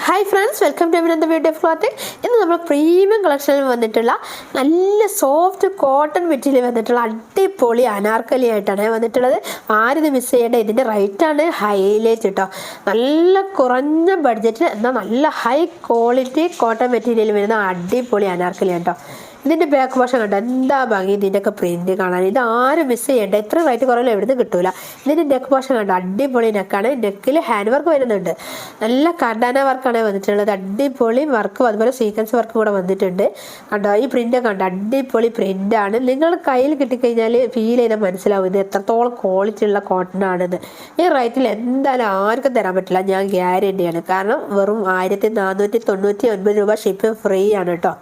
Hi friends, welcome to Abhinanda beauty of clothing. ഇന്ന് നമ്മൾ premium കളക്ഷനിൽ വന്നിട്ടുള്ള നല്ല സോഫ്റ്റ് കോട്ടൺ മെറ്റീരിയൽ വന്നിട്ടുള്ള അടിപൊളി അനാർക്കലി ആയിട്ടാണ് വന്നിട്ടുള്ളത്. ആരും ഇത് മിസ് ചെയ്യേണ്ട. ഇതിൻ്റെ റേറ്റാണ് ഹൈലൈറ്റ് കേട്ടോ. നല്ല കുറഞ്ഞ ബഡ്ജറ്റ് എന്നാൽ നല്ല ഹൈ ക്വാളിറ്റി കോട്ടൺ മെറ്റീരിയൽ വരുന്ന അടിപൊളി അനാർക്കലി കേട്ടോ. ഇതിൻ്റെ ബാക്ക് വശം കണ്ടോ, എന്താ ഭംഗി. ഇതിൻ്റെയൊക്കെ പ്രിൻറ്റ് കാണാൻ ഇത് ആരും മിസ് ചെയ്യേണ്ട. എത്ര റേറ്റ് കുറവില്ല എവിടുന്ന് കിട്ടൂല. ഇതിൻ്റെ നെക്ക് വശം കണ്ടോ, അടിപൊളി നെക്കാണ്. നെക്കിൽ ഹാൻഡ് വർക്ക് വരുന്നുണ്ട്. നല്ല കർഡാന വർക്കാണ് വന്നിട്ടുള്ളത്. അടിപൊളി വർക്കും അതുപോലെ സീക്വൻസ് വർക്ക് കൂടെ വന്നിട്ടുണ്ട് കണ്ടോ. ഈ പ്രിൻ്റ് കണ്ടോ, അടിപൊളി പ്രിൻ്റാണ്. നിങ്ങൾ കയ്യിൽ കിട്ടിക്കഴിഞ്ഞാൽ ഫീൽ ചെയ്താൽ മനസ്സിലാവും ഇത് എത്രത്തോളം ക്വാളിറ്റി ഉള്ള കോട്ടൺ ആണെന്ന്. ഈ റേറ്റിൽ എന്തായാലും ആർക്കും തരാൻ പറ്റില്ല, ഞാൻ ഗ്യാരണ്ടിയാണ്. കാരണം വെറും 1499 രൂപ, ഷിപ്പ് ഫ്രീ ആണ് കേട്ടോ.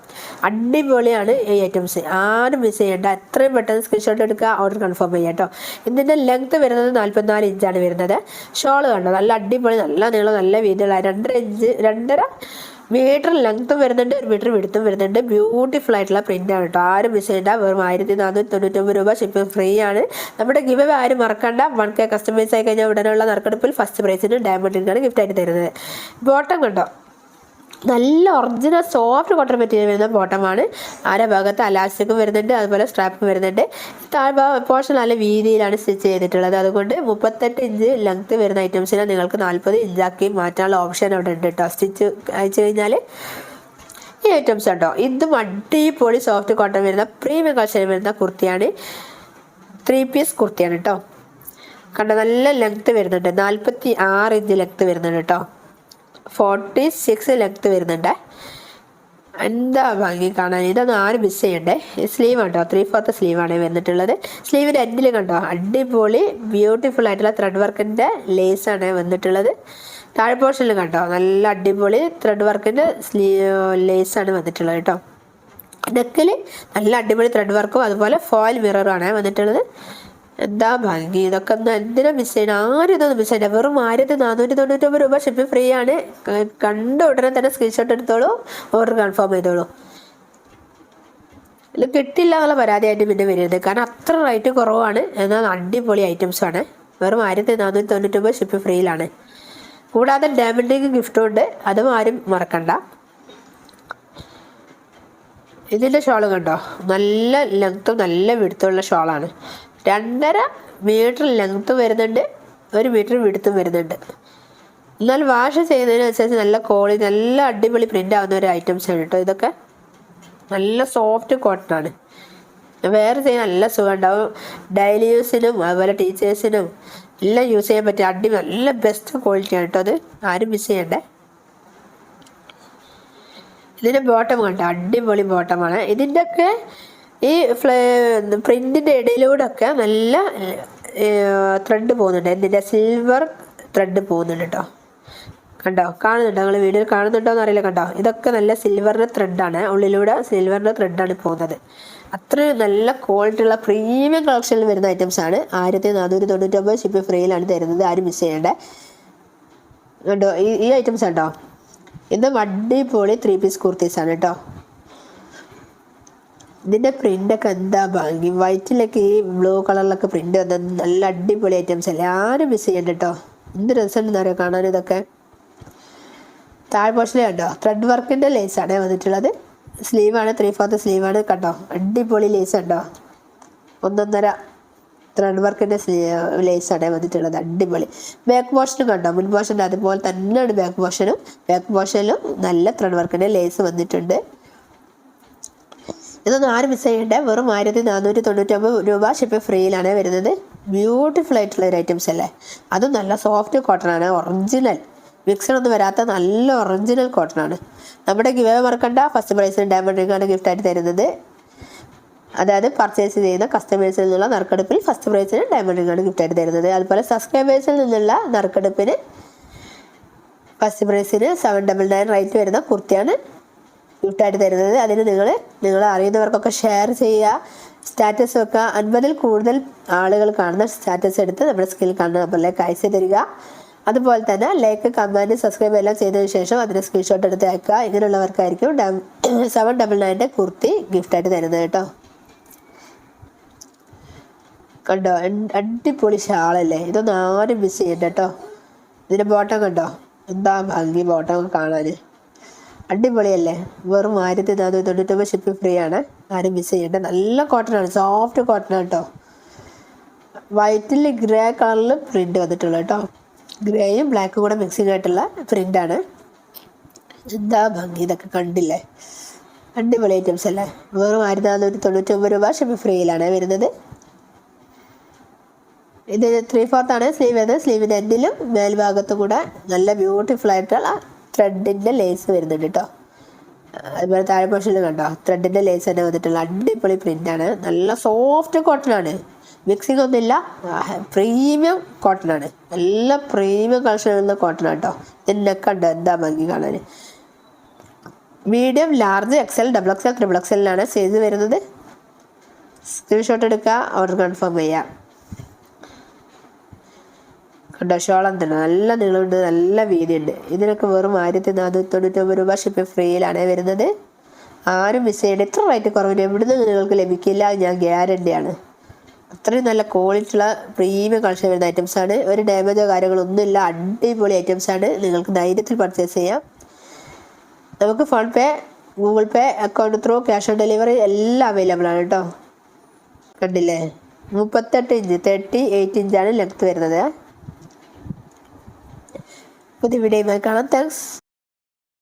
അടിപൊളിയാണ് ഈ ഐറ്റംസ്. ആരും മിസ് ചെയ്യേണ്ട. എത്രയും പെട്ടെന്ന് സ്ക്രീൻഷോട്ട് എടുക്കുക, ഓർഡർ കൺഫേം ചെയ്യുക കേട്ടോ. ഇതിൻ്റെ ലെങ്ത് വരുന്നത് 44 ഇഞ്ചാണ് വരുന്നത്. ഷോള് കണ്ടോ, നല്ല അടിപൊളി, നല്ല നീളം, നല്ല വീതിയുള്ള 2.5 മീറ്റർ ലെങ്ത്തും വരുന്നുണ്ട്, 1 മീറ്റർ വിടുത്തും വരുന്നുണ്ട്. ബ്യൂട്ടിഫുൾ ആയിട്ടുള്ള പ്രിൻ്റാണ് കേട്ടോ. ആരും മിസ് ചെയ്യേണ്ട. വെറും 1499 രൂപ, ഷിപ്പിംഗ് ഫ്രീ ആണ്. നമ്മുടെ ഗിവ് അവേ ആരും മറക്കണ്ട. 1K കസ്റ്റമൈസ് ആയി കഴിഞ്ഞാൽ ഉടനെയുള്ള നറുക്കെടുപ്പിൽ ഫസ്റ്റ് പ്രൈസിന് ഡയമണ്ട് റിംഗാണ് ഗിഫ്റ്റ് ആയിട്ട് തരുന്നത്. ബോട്ടം കണ്ടോ, നല്ല ഒറിജിനൽ സോഫ്റ്റ് കോട്ടൺ മെറ്റീരിയൽ വരുന്ന ബോട്ടമാണ്. ഭാഗത്ത് അലാസ്റ്റിക്കും വരുന്നുണ്ട്, അതുപോലെ സ്ട്രാപ്പും വരുന്നുണ്ട്. താഴ്ഭാഗം പോർഷൻ നല്ല വീതിയിലാണ് സ്റ്റിച്ച് ചെയ്തിട്ടുള്ളത്. അതുകൊണ്ട് 38 ഇഞ്ച് ലെങ്ത് വരുന്ന ഐറ്റംസിനെ നിങ്ങൾക്ക് 40 ഇഞ്ചാക്കി മാറ്റാനുള്ള ഓപ്ഷൻ അവിടെ ഉണ്ട് കേട്ടോ. സ്റ്റിച്ച് അയച്ചു കഴിഞ്ഞാൽ ഈ ഐറ്റംസ് ഉണ്ടോ. ഇതും അടിപൊളി സോഫ്റ്റ് കോട്ടൺ വരുന്ന പ്രീമിയം കളക്ഷൻ വരുന്ന കുർത്തിയാണ്. 3 പീസ് കുർത്തിയാണ് കേട്ടോ. കണ്ടോ, നല്ല ലെങ്ത് വരുന്നുണ്ട്. 46 ഇഞ്ച് ലെങ്ത് വരുന്നുണ്ട് കേട്ടോ. 46 ലെങ്ത് വരുന്നുണ്ട്. എന്താ ഭംഗി കാണാൻ. ഇതൊന്നും ആരും മിസ് ചെയ്യണ്ടേ. സ്ലീവ് കണ്ടോ, 3/4 സ്ലീവാണ് വന്നിട്ടുള്ളത്. സ്ലീവിൻ്റെ എൻഡിൽ കണ്ടോ, അടിപൊളി ബ്യൂട്ടിഫുൾ ആയിട്ടുള്ള ത്രെഡ് വർക്കിൻ്റെ ലേസാണ് വന്നിട്ടുള്ളത്. താഴെ പോർഷനിൽ കണ്ടോ, നല്ല അടിപൊളി ത്രെഡ് വർക്കിൻ്റെ ലേസാണ് വന്നിട്ടുള്ളത് കേട്ടോ. നെക്കിൽ നല്ല അടിപൊളി ത്രെഡ് വർക്കും അതുപോലെ ഫോയിൽ മിററുമാണ് വന്നിട്ടുള്ളത്. എന്താ ഭംഗി. ഇതൊക്കെ ഒന്ന് എന്തിനാ മിസ് ചെയ്യണം. ആരും ഇതൊന്നും മിസ് ചെയ്യണ്ട. വെറും 1499 രൂപ, ഷിപ്പിംഗ് ഫ്രീ ആണ്. കണ്ട ഉടനെ തന്നെ സ്ക്രീൻഷോട്ട് എടുത്തോളൂ, ഓർഡർ കൺഫേം ചെയ്തോളൂ. ഇത് കിട്ടില്ല എന്നുള്ള പരാതിയായിട്ട് പിന്നെ വരരുത്. കാരണം അത്ര റേറ്റ് കുറവാണ്, എന്നാൽ അടിപൊളി ഐറ്റംസാണ്. വെറും 1499 രൂപ, ഷിപ്പിംഗ് ഫ്രീയിലാണ്. കൂടാതെ ഡയമണ്ട് റിംഗ് ഗിഫ്റ്റും ഉണ്ട്, അതും ആരും മറക്കണ്ട. ഇതിൻ്റെ ഷോള് കണ്ടോ, നല്ല ലെങ്ത്തും നല്ല വിടുത്തുള്ള ഷോളാണ്. 2.5 മീറ്റർ ലെങ്ത്തും വരുന്നുണ്ട്, 1 മീറ്റർ വിടുത്തും വരുന്നുണ്ട്. എന്നാൽ വാഷ് ചെയ്യുന്നതിനനുസരിച്ച് നല്ല ക്വാളിറ്റി, നല്ല അടിപൊളി പ്രിൻ്റ് ആവുന്ന ഒരു ഐറ്റംസാണ് കേട്ടോ. ഇതൊക്കെ നല്ല സോഫ്റ്റ് കോട്ടൺ ആണ്. വേറെ ചെയ്യാൻ നല്ല സുഖം ഉണ്ടാവും. ഡെയിലി യൂസിനും അതുപോലെ ടീച്ചേഴ്സിനും എല്ലാം യൂസ് ചെയ്യാൻ പറ്റിയ അടിപൊളി നല്ല ബെസ്റ്റ് ക്വാളിറ്റിയാണ് കേട്ടോ. അത് ആരും മിസ് ചെയ്യണ്ടേ. ഇതിൻ്റെ ബോട്ടം കണ്ടോ, അടിപൊളി ബോട്ടമാണ്. ഇതിൻ്റെയൊക്കെ ഈ പ്രിൻറ്റിൻ്റെ ഇടയിലൂടെ ഒക്കെ നല്ല ത്രെഡ് പോകുന്നുണ്ട്. ഇതിൻ്റെ സിൽവർ ത്രെഡ് പോകുന്നുണ്ട് കേട്ടോ. കണ്ടോ, കാണുന്നുണ്ടോ നിങ്ങൾ വീഡിയോയിൽ കാണുന്നുണ്ടോ എന്ന് അറിയില്ല. കണ്ടോ, ഇതൊക്കെ നല്ല സിൽവറിൻ്റെ ത്രെഡാണ്. ഉള്ളിലൂടെ സിൽവറിൻ്റെ ത്രെഡാണ് പോകുന്നത്. അത്രയും നല്ല ക്വാളിറ്റി ഉള്ള പ്രീമിയം കളക്ഷനിൽ വരുന്ന ഐറ്റംസാണ്. 1499 ഷിപ്പ് ഫ്രീയിലാണ് തരുന്നത്. ആരും മിസ് ചെയ്യേണ്ടേ. കണ്ടോ, ഈ ഐറ്റംസ് കണ്ടോ, ഇത് അടിപൊളി 3 പീസ് കുർത്തീസാണ് കേട്ടോ. ഇതിൻ്റെ പ്രിൻ്റൊക്കെ എന്താ ഭംഗി. വൈറ്റിലൊക്കെ ഈ ബ്ലൂ കളറിലൊക്കെ പ്രിൻ്റ് വന്നത് നല്ല അടിപൊളി ഐറ്റംസ് അല്ലേ. ആരും മിസ് ചെയ്യണ്ട കേട്ടോ. എന്ത് രസമുണ്ടെന്ന് അറിയാം കാണാൻ. ഇതൊക്കെ താഴെ പോർഷനിൽ കണ്ടോ, ത്രെഡ് വർക്കിൻ്റെ ലേസാണ് വന്നിട്ടുള്ളത്. സ്ലീവാണ്, 3/4 സ്ലീവാണ്. കണ്ടോ, അടിപൊളി ലേസ് കണ്ടോ, 1.5 ത്രെഡ് വർക്കിൻ്റെ ലേസാണ് വന്നിട്ടുള്ളത്. അടിപൊളി. ബാക്ക് പോർഷനും കണ്ടോ, മുൻ പോർഷനും അതുപോലെ തന്നെയാണ് ബാക്ക് പോർഷനും. ബാക്ക് പോർഷനിലും നല്ല ത്രെഡ് വർക്കിൻ്റെ ലേസ് വന്നിട്ടുണ്ട്. ഇതൊന്നും ആരും മിസ് ചെയ്യേണ്ട. വെറും 1499 രൂപ, ഷിപ്പ് ഫ്രീയിലാണ് വരുന്നത്. ബ്യൂട്ടിഫുൾ ആയിട്ടുള്ള ഒരു ഐറ്റംസ് അല്ലേ. അതും നല്ല സോഫ്റ്റ് കോട്ടൺ ആണ്. ഒറിജിനൽ മിക്സഡൊന്നും വരാത്ത നല്ല ഒറിജിനൽ കോട്ടൺ ആണ്. നമ്മുടെ ഗിവ് അവേ മറക്കണ്ട. ഫസ്റ്റ് പ്രൈസിന് ഡയമണ്ട് റിംഗാണ് ഗിഫ്റ്റായിട്ട് തരുന്നത്. അതായത് പർച്ചേസ് ചെയ്യുന്ന കസ്റ്റമേഴ്സിൽ നിന്നുള്ള നറുക്കെടുപ്പിൽ ഫസ്റ്റ് പ്രൈസിന് ഡയമണ്ട് റിംഗാണ് ഗിഫ്റ്റായിട്ട് തരുന്നത്. അതുപോലെ സബ്സ്ക്രൈബേഴ്സിൽ നിന്നുള്ള നറുക്കെടുപ്പിന് ഫസ്റ്റ് പ്രൈസിന് 799 റേറ്റ് വരുന്ന കുർത്തിയാണ് ഗിഫ്റ്റായിട്ട് തരുന്നത്. അതിന് നിങ്ങൾ അറിയുന്നവർക്കൊക്കെ ഷെയർ ചെയ്യുക, സ്റ്റാറ്റസ് വെക്കുക. 50-ൽ കൂടുതൽ ആളുകൾ കാണുന്ന സ്റ്റാറ്റസ് എടുത്ത് നമ്മുടെ സ്കിൽ കാണുന്ന നമ്പറിലേക്ക് അയച്ചു തരിക. അതുപോലെ തന്നെ ലൈക്ക്, കമൻറ്റ്, സബ്സ്ക്രൈബ് എല്ലാം ചെയ്തതിന് ശേഷം അതിന് സ്ക്രീൻഷോട്ട് എടുത്ത് അയക്കുക. ഇങ്ങനെയുള്ളവർക്കായിരിക്കും 799 കുർത്തി ഗിഫ്റ്റായിട്ട് തരുന്നത് കേട്ടോ. കണ്ടോ, അടിപൊളി ഷാളല്ലേ. ഇതൊന്നും ആരും മിസ് ചെയ്യണ്ട കേട്ടോ. ഇതിൻ്റെ ബോട്ടം കണ്ടോ, എന്താ ഭംഗി ബോട്ടം കാണാൻ, അടിപൊളിയല്ലേ. വെറും 1499 ഷിപ്പിംഗ് ഫ്രീ ആണ്. ആരും മിസ് ചെയ്യേണ്ട. നല്ല കോട്ടൺ ആണ്, സോഫ്റ്റ് കോട്ടൺ കേട്ടോ. വൈറ്റിൽ ഗ്രേ കളറിൽ പ്രിന്റ് വന്നിട്ടുള്ള കേട്ടോ. ഗ്രേയും ബ്ലാക്കും കൂടെ മിക്സിംഗ് ആയിട്ടുള്ള പ്രിന്റാണ്. എന്താ ഭംഗി, ഇതൊക്കെ കണ്ടില്ലേ, അടിപൊളി ഐറ്റംസ് അല്ലേ. വെറും 1499 രൂപ ഷിപ്പിംഗ് ഫ്രീയിലാണ് വരുന്നത്. ഇത് 3/4 ആണ് സ്ലീവ് വരുന്നത്. സ്ലീവിൻ്റെ എൻഡിലും മേൽഭാഗത്തും കൂടെ നല്ല ബ്യൂട്ടിഫുൾ ആയിട്ടുള്ള ത്രെഡിൻ്റെ ലേസ് വരുന്നുണ്ട് കേട്ടോ. അതുപോലെ താഴെ പോർഷനിൽ കണ്ടോ, ത്രെഡിൻ്റെ ലേസ് തന്നെ വന്നിട്ടുള്ള അടിപൊളി പ്രിൻ്റാണ്. നല്ല സോഫ്റ്റ് കോട്ടൺ ആണ്, മിക്സിംഗ് ഒന്നുമില്ല. പ്രീമിയം കോട്ടൺ ആണ്, നല്ല പ്രീമിയം കളക്ഷനുള്ള കോട്ടൺ കേട്ടോ. ഇതിൻ്റെ കണ്ടോ എന്താ ഭംഗി കാണാൻ. Medium, large, XL, XXL, XXL size വരുന്നത്. സ്ക്രീൻഷോട്ട് എടുക്കുക, ഓർഡർ കൺഫേം ചെയ്യാം. കണ്ടോ ഷോളം തന്നെ നല്ല നീളമുണ്ട്, നല്ല വീതിയുണ്ട്. ഇതിനൊക്കെ വെറും 1499 രൂപ ഷിപ്പിംഗ് ഫ്രീയിലാണ് വരുന്നത്. ആരും മിസ് ചെയ്യേണ്ട. ഇത്ര റേറ്റ് കുറവിന് എവിടുന്ന് നിങ്ങൾക്ക് ലഭിക്കില്ല, ഞാൻ ഗ്യാരണ്ടിയാണ്. അത്രയും നല്ല ക്വാളിറ്റിയുള്ള പ്രീമിയം കളക്ഷൻ വരുന്ന ഐറ്റംസാണ്. ഒരു ഡാമേജോ കാര്യങ്ങളൊന്നുമില്ല, അടിപൊളി ഐറ്റംസാണ്. നിങ്ങൾക്ക് ധൈര്യത്തിൽ പർച്ചേസ് ചെയ്യാം. നമുക്ക് phone pay, Google pay, account through, cash on delivery എല്ലാം അവൈലബിൾ ആണ് കേട്ടോ. കണ്ടില്ലേ, 38 ഇഞ്ച് 38 ഇഞ്ചാണ് ലെങ്ത് വരുന്നത്. പുതിയ വീഡിയോയുമായി കാണാം. താങ്ക്സ്.